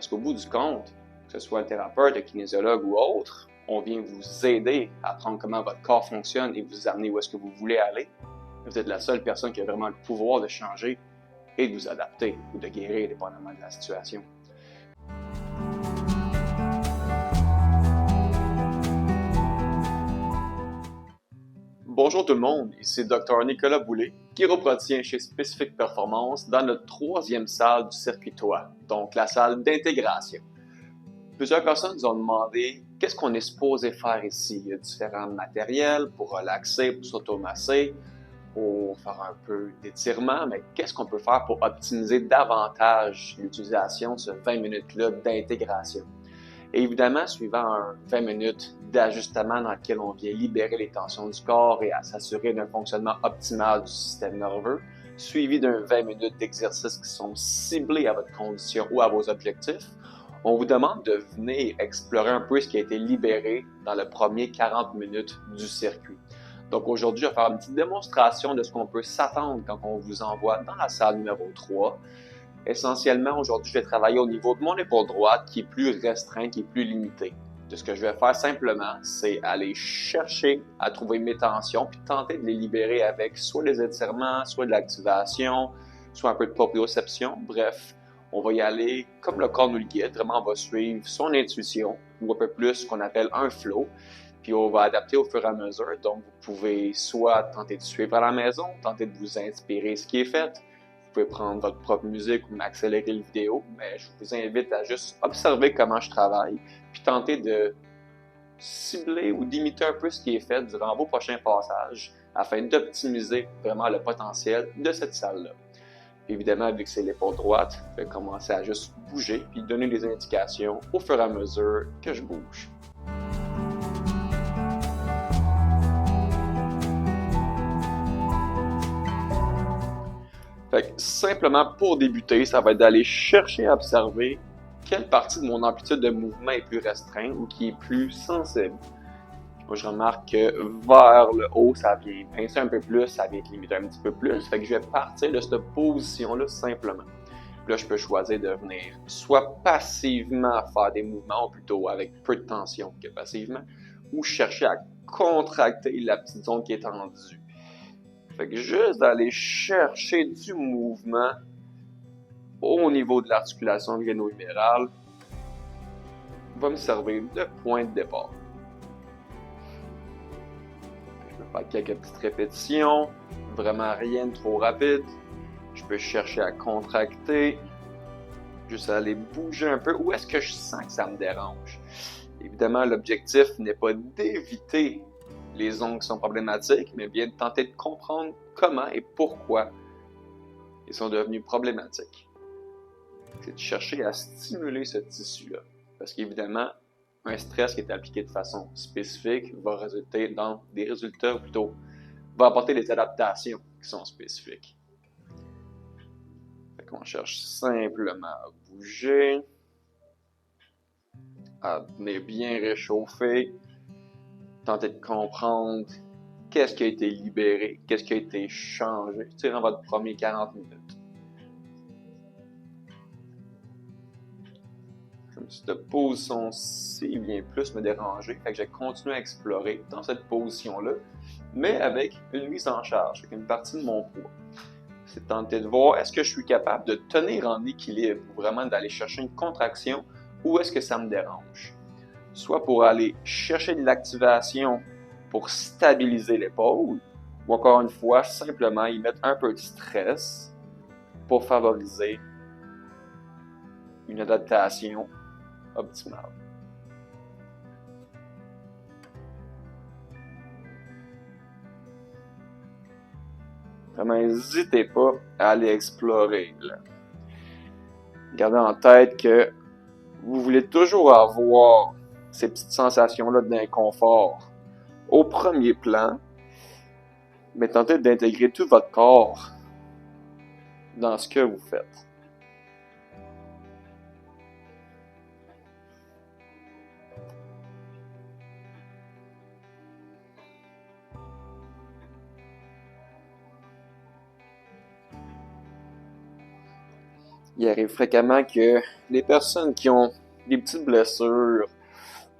Parce qu'au bout du compte, que ce soit un thérapeute, un kinésiologue ou autre, on vient vous aider à apprendre comment votre corps fonctionne et vous amener où est-ce que vous voulez aller. Vous êtes la seule personne qui a vraiment le pouvoir de changer et de vous adapter ou de guérir dépendamment de la situation. Bonjour tout le monde, ici Dr Nicolas Boulay, chiropraticien chez Specific Performance dans notre troisième salle du circuit TOA, donc la salle d'intégration. Plusieurs personnes nous ont demandé qu'est-ce qu'on est supposé faire ici. Il y a différents matériels pour relaxer, pour s'automasser, pour faire un peu d'étirement, mais qu'est-ce qu'on peut faire pour optimiser davantage l'utilisation de ce 20 minutes-là d'intégration? Et évidemment, suivant un 20 minutes d'ajustement dans lequel on vient libérer les tensions du corps et à s'assurer d'un fonctionnement optimal du système nerveux, suivi d'un 20 minutes d'exercices qui sont ciblés à votre condition ou à vos objectifs, on vous demande de venir explorer un peu ce qui a été libéré dans le premier 40 minutes du circuit. Donc aujourd'hui, je vais faire une petite démonstration de ce qu'on peut s'attendre quand on vous envoie dans la salle numéro 3. Essentiellement, aujourd'hui, je vais travailler au niveau de mon épaule droite qui est plus restreint, qui est plus limité. De ce que je vais faire simplement, c'est aller chercher à trouver mes tensions puis tenter de les libérer avec soit des étirements, soit de l'activation, soit un peu de proprioception. Bref, on va y aller comme le corps nous le guide. Vraiment, on va suivre son intuition ou un peu plus ce qu'on appelle un flow. Puis on va adapter au fur et à mesure. Donc, vous pouvez soit tenter de suivre à la maison, tenter de vous inspirer ce qui est fait. Vous pouvez prendre votre propre musique ou m'accélérer le vidéo, mais je vous invite à juste observer comment je travaille, puis tenter de cibler ou d'imiter un peu ce qui est fait durant vos prochains passages afin d'optimiser vraiment le potentiel de cette salle-là. Évidemment, vu que c'est l'épaule droite, je vais commencer à juste bouger puis donner des indications au fur et à mesure que je bouge. Fait que simplement pour débuter, ça va être d'aller chercher à observer quelle partie de mon amplitude de mouvement est plus restreinte ou qui est plus sensible. Moi, je remarque que vers le haut, ça vient pincer un peu plus, ça vient limiter un petit peu plus. Fait que je vais partir de cette position-là simplement. Puis là, je peux choisir de venir soit passivement faire des mouvements, ou plutôt avec peu de tension que passivement, ou chercher à contracter la petite zone qui est tendue. Fait que juste d'aller chercher du mouvement au niveau de l'articulation gléno-humérale va me servir de point de départ. Je vais faire quelques petites répétitions, vraiment rien de trop rapide. Je peux chercher à contracter, juste aller bouger un peu. Où est-ce que je sens que ça me dérange? Évidemment, l'objectif n'est pas d'éviter les zones qui sont problématiques, mais bien de tenter de comprendre comment et pourquoi ils sont devenus problématiques. C'est de chercher à stimuler ce tissu-là. Parce qu'évidemment, un stress qui est appliqué de façon spécifique va résulter dans des résultats, ou plutôt, va apporter des adaptations qui sont spécifiques. Fait qu'on cherche simplement à bouger, à venir bien réchauffer, tenter de comprendre qu'est-ce qui a été libéré, qu'est-ce qui a été changé durant votre premier 40 minutes. Comme si cette position-ci vient plus me déranger, fait que je vais continuer à explorer dans cette position-là, mais avec une mise en charge, avec une partie de mon poids. C'est tenter de voir est-ce que je suis capable de tenir en équilibre ou vraiment d'aller chercher une contraction ou est-ce que ça me dérange. Soit pour aller chercher de l'activation pour stabiliser l'épaule, ou encore une fois, simplement y mettre un peu de stress pour favoriser une adaptation optimale. Vraiment, n'hésitez pas à aller explorer. Là. Gardez en tête que vous voulez toujours avoir ces petites sensations-là d'inconfort au premier plan, mais tentez d'intégrer tout votre corps dans ce que vous faites. il arrive fréquemment que les personnes qui ont des petites blessures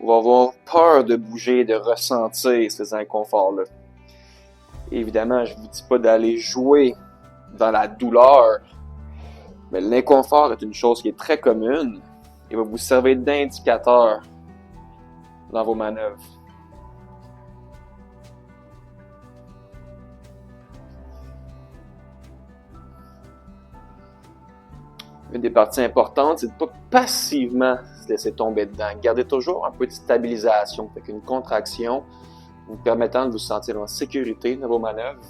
vont avoir peur de bouger, de ressentir ces inconforts-là. Évidemment, je ne vous dis pas d'aller jouer dans la douleur, mais l'inconfort est une chose qui est très commune et va vous servir d'indicateur dans vos manœuvres. Une des parties importantes, c'est de ne pas passivement se laisser tomber dedans. Gardez toujours un peu de stabilisation, avec une contraction vous permettant de vous sentir en sécurité dans vos manœuvres.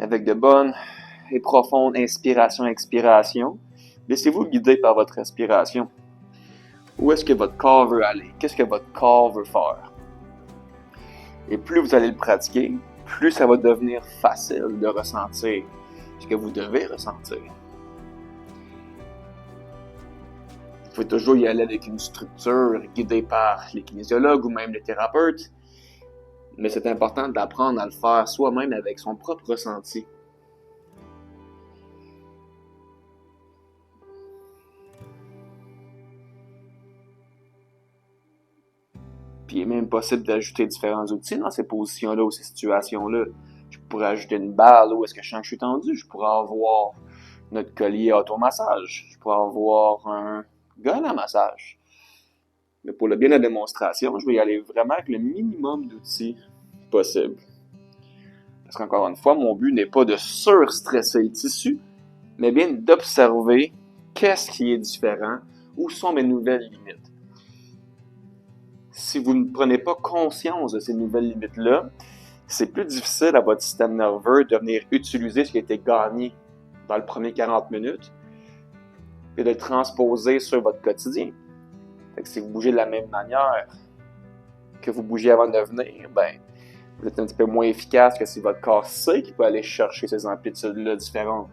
Avec de bonnes et profondes inspirations-expirations, laissez-vous guider par votre respiration. Où est-ce que votre corps veut aller? Qu'est-ce que votre corps veut faire? Et plus vous allez le pratiquer, plus ça va devenir facile de ressentir ce que vous devez ressentir. Vous pouvez toujours y aller avec une structure guidée par les kinésiologues ou même les thérapeutes, mais c'est important d'apprendre à le faire soi-même avec son propre ressenti. Puis il est même possible d'ajouter différents outils dans ces positions-là ou ces situations-là. Je pourrais ajouter une balle où est-ce que je sens que je suis tendu. Je pourrais avoir notre collier automassage. Je pourrais avoir un gun à massage. Mais pour le bien de la démonstration, je vais y aller vraiment avec le minimum d'outils possible. Parce qu'encore une fois, mon but n'est pas de surstresser le tissu, mais bien d'observer qu'est-ce qui est différent, où sont mes nouvelles limites. Si vous ne prenez pas conscience de ces nouvelles limites-là, c'est plus difficile à votre système nerveux de venir utiliser ce qui a été gagné dans le premier 40 minutes et de le transposer sur votre quotidien. Fait que si vous bougez de la même manière que vous bougez avant de venir, ben, vous êtes un petit peu moins efficace que si votre corps sait qu'il peut aller chercher ces amplitudes-là différentes.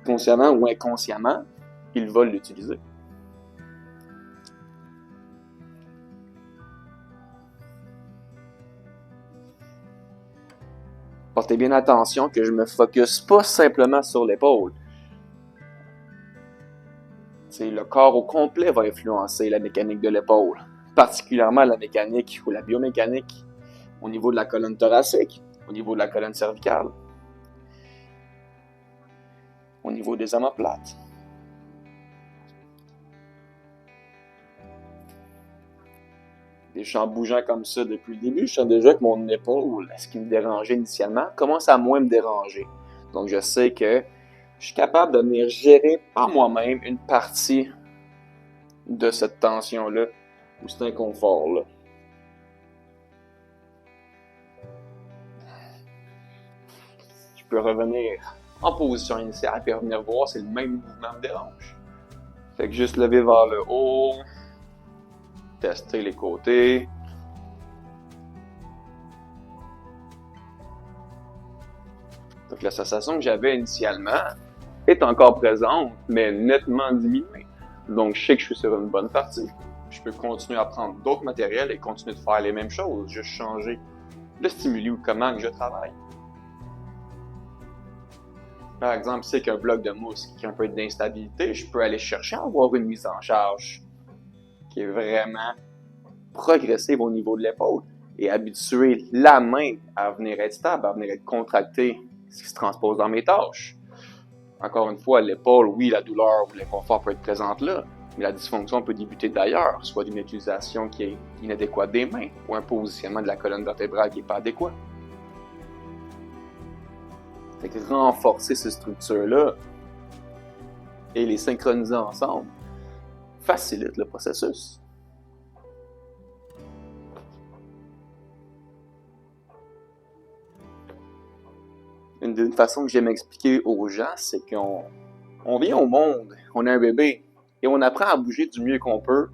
Consciemment ou inconsciemment, il va l'utiliser. Portez bien attention que je ne me focus pas simplement sur l'épaule. Le corps au complet va influencer la mécanique de l'épaule, particulièrement la mécanique ou la biomécanique au niveau de la colonne thoracique, au niveau de la colonne cervicale, au niveau des omoplates. En bougeant comme ça depuis le début, je sens déjà que mon épaule, ce qui me dérangeait initialement, commence à moins me déranger. Donc je sais que je suis capable de venir gérer par moi-même une partie de cette tension-là ou cet inconfort-là. Je peux revenir en position initiale et revenir voir si le même mouvement me dérange. Fait que juste lever vers le haut, tester les côtés. Donc la sensation que j'avais initialement est encore présente, mais nettement diminuée. Donc je sais que je suis sur une bonne partie. Je peux continuer à prendre d'autres matériels et continuer de faire les mêmes choses, juste changer le stimuli ou comment que je travaille. Par exemple, si c'est qu'un bloc de mousse qui a un peu d'instabilité, je peux aller chercher à avoir une mise en charge qui est vraiment progressive au niveau de l'épaule et habituer la main à venir être stable, à venir être contractée, ce qui se transpose dans mes tâches. Encore une fois, l'épaule, oui, la douleur ou l'inconfort peut être présente là, mais la dysfonction peut débuter d'ailleurs, soit d'une utilisation qui est inadéquate des mains ou un positionnement de la colonne vertébrale qui n'est pas adéquat. Fait que renforcer ces structures-là et les synchroniser ensemble facilite le processus. Une façon que j'aime expliquer aux gens, c'est qu'on vient au monde, on est un bébé, et on apprend à bouger du mieux qu'on peut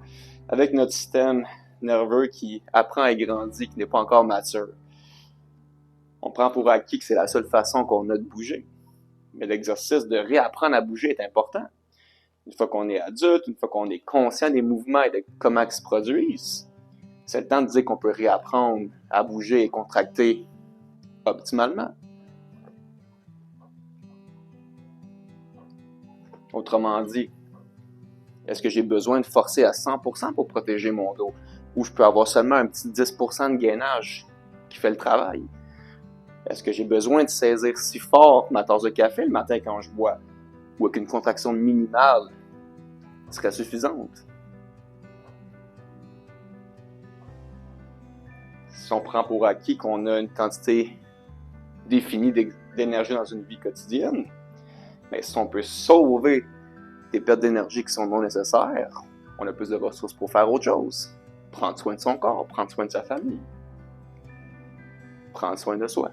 avec notre système nerveux qui apprend et grandit, qui n'est pas encore mature. On prend pour acquis que c'est la seule façon qu'on a de bouger. Mais l'exercice de réapprendre à bouger est important. Une fois qu'on est adulte, une fois qu'on est conscient des mouvements et de comment ils se produisent, C'est le temps de dire qu'on peut réapprendre à bouger et contracter optimalement. Autrement dit, est-ce que j'ai besoin de forcer à 100% pour protéger mon dos? Ou je peux avoir seulement un petit 10% de gainage qui fait le travail? Est-ce que j'ai besoin de saisir si fort ma tasse de café le matin quand je bois? Ou qu'une contraction minimale serait suffisante? Si on prend pour acquis qu'on a une quantité définie d'énergie dans une vie quotidienne, mais si on peut sauver des pertes d'énergie qui sont non nécessaires, on a plus de ressources pour faire autre chose. Prendre soin de son corps, prendre soin de sa famille, prendre soin de soi.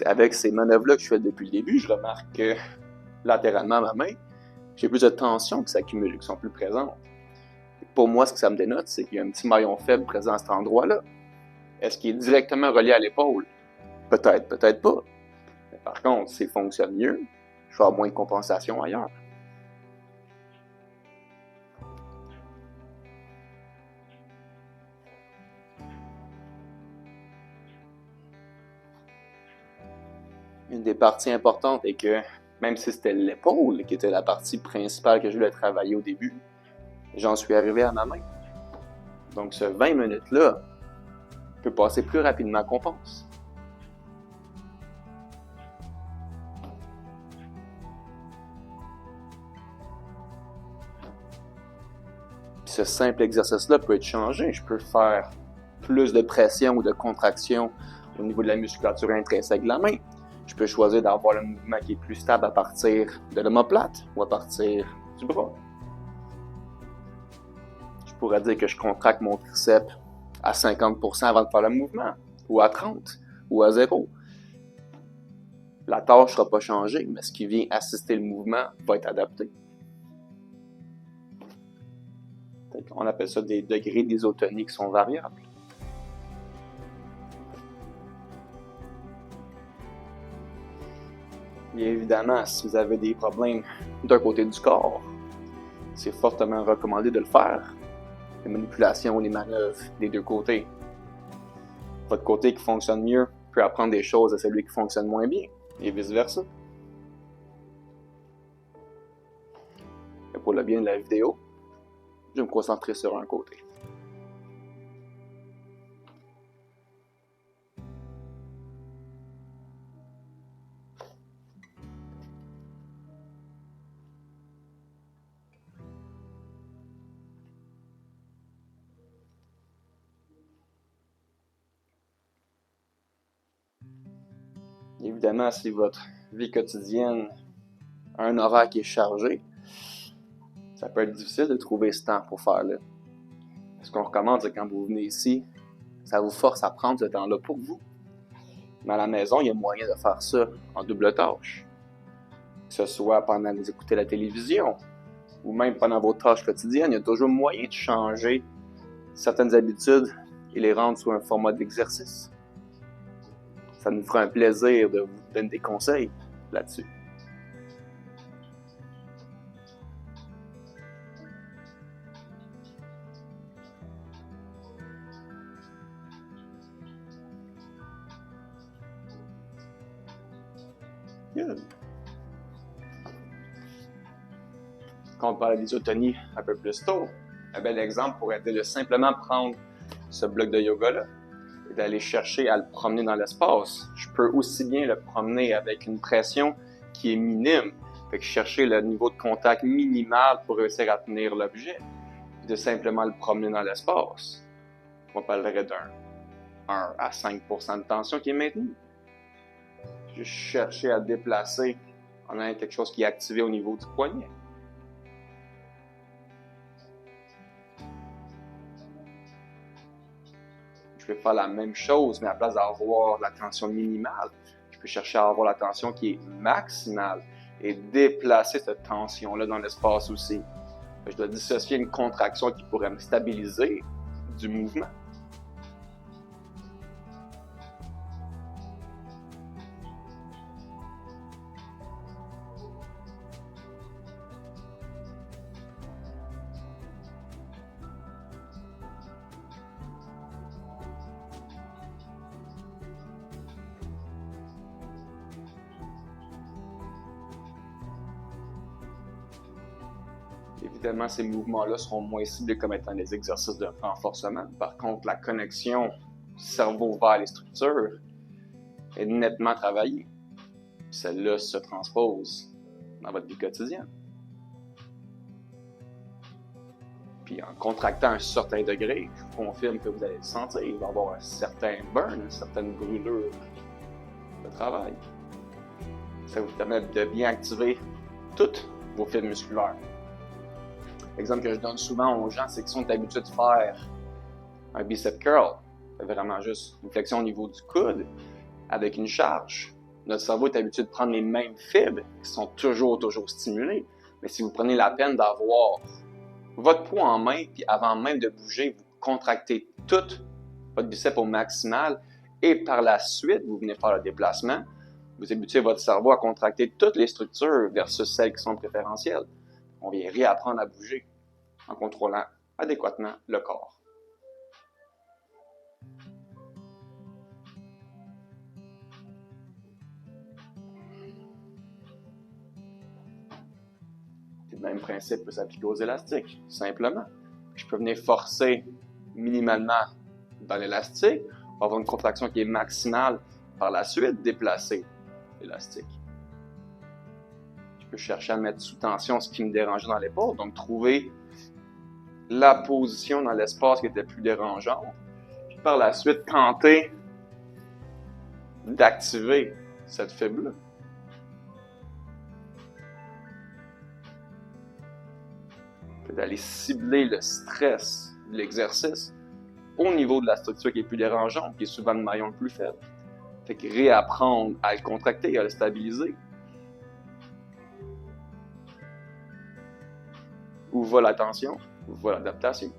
Avec ces manœuvres-là que je fais depuis le début, je remarque que latéralement à ma main, j'ai plus de tensions qui s'accumulent, qui sont plus présentes. Et pour moi, ce que ça me dénote, c'est qu'il y a un petit maillon faible présent à cet endroit-là. Est-ce qu'il est directement relié à l'épaule? Peut-être, peut-être pas. Mais par contre, s'il fonctionne mieux, je vais avoir moins de compensation ailleurs. Une des parties importantes est que, même si c'était l'épaule qui était la partie principale que je voulais travailler au début, j'en suis arrivé à ma main. Donc ce 20 minutes-là peut passer plus rapidement qu'on pense. Puis ce simple exercice-là peut être changé. Je peux faire plus de pression ou de contraction au niveau de la musculature intrinsèque de la main. Je peux choisir d'avoir le mouvement qui est plus stable à partir de l'omoplate ou à partir du bras. Je pourrais dire que je contracte mon triceps à 50% avant de faire le mouvement, ou à 30%, ou à 0%. La tâche ne sera pas changée, mais ce qui vient assister le mouvement va être adapté. On appelle ça des degrés d'isotonie qui sont variables. Et évidemment, si vous avez des problèmes d'un côté du corps, c'est fortement recommandé de le faire. Les manipulations ou les manœuvres des deux côtés. Votre côté qui fonctionne mieux peut apprendre des choses à celui qui fonctionne moins bien, et vice-versa. Et pour le bien de la vidéo, je vais me concentrer sur un côté. Évidemment, si votre vie quotidienne a un horaire qui est chargé, ça peut être difficile de trouver ce temps pour faire là. Ce qu'on recommande, c'est quand vous venez ici, ça vous force à prendre ce temps-là pour vous. Mais à la maison, il y a moyen de faire ça en double tâche. Que ce soit pendant que vous écoutez la télévision, ou même pendant vos tâches quotidiennes, il y a toujours moyen de changer certaines habitudes et les rendre sous un format d'exercice. Ça nous fera un plaisir de vous donner des conseils là-dessus. Good. Quand on parle d'isotonie un peu plus tôt, un bel exemple pourrait être de simplement prendre ce bloc de yoga-là et d'aller chercher à le promener dans l'espace. Je peux aussi bien le promener avec une pression qui est minime, fait que chercher le niveau de contact minimal pour réussir à tenir l'objet, de simplement le promener dans l'espace. On parlerait d'un 1 à 5% de tension qui est maintenue. Je cherchais à déplacer en ayant quelque chose qui est activé au niveau du poignet. Je peux faire la même chose, mais à la place d'avoir la tension minimale, je peux chercher à avoir la tension qui est maximale et déplacer cette tension-là dans l'espace aussi. Je dois dissocier une contraction qui pourrait me stabiliser du mouvement. Évidemment, ces mouvements-là seront moins ciblés comme étant des exercices de renforcement. Par contre, la connexion du cerveau vers les structures est nettement travaillée. Celle-là se transpose dans votre vie quotidienne. Puis en contractant un certain degré, je vous confirme que vous allez le sentir. Il va y avoir un certain burn, une certaine brûlure de travail. Ça vous permet de bien activer toutes vos fibres musculaires. L'exemple que je donne souvent aux gens, c'est qu'ils sont habitués de faire un bicep curl. C'est vraiment juste une flexion au niveau du coude avec une charge. Notre cerveau est habitué de prendre les mêmes fibres qui sont toujours stimulées. Mais si vous prenez la peine d'avoir votre poids en main, puis avant même de bouger, vous contractez tout votre biceps au maximal et par la suite, vous venez faire le déplacement, vous habituez votre cerveau à contracter toutes les structures versus celles qui sont préférentielles. On vient réapprendre à bouger en contrôlant adéquatement le corps. Le même principe peut s'appliquer aux élastiques, simplement. Je peux venir forcer minimalement dans l'élastique, avoir une contraction qui est maximale, par la suite déplacer l'élastique. Je peux chercher à mettre sous tension ce qui me dérangeait dans l'épaule, donc trouver la position dans l'espace qui était plus dérangeante, puis par la suite tenter d'activer cette fibre-là. D'aller cibler le stress de l'exercice au niveau de la structure qui est plus dérangeante, qui est souvent le maillon le plus faible. Fait que réapprendre à le contracter, à le stabiliser. Où va la tension? Où va l'adaptation?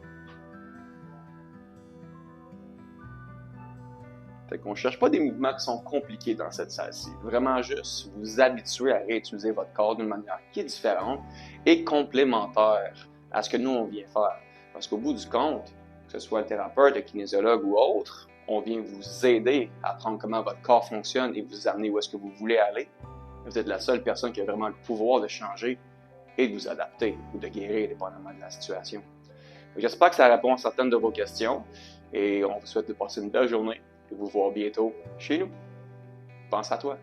Fait qu'on ne cherche pas des mouvements qui sont compliqués dans cette salle-ci. Vraiment juste vous habituer à réutiliser votre corps d'une manière qui est différente et complémentaire à ce que nous, on vient faire. Parce qu'au bout du compte, que ce soit un thérapeute, un kinésiologue ou autre, on vient vous aider à apprendre comment votre corps fonctionne et vous amener où est-ce que vous voulez aller. Vous êtes la seule personne qui a vraiment le pouvoir de changer et de vous adapter ou de guérir dépendamment de la situation. J'espère que ça répond à certaines de vos questions et on vous souhaite de passer une belle journée et vous voir bientôt chez nous. Pense à toi.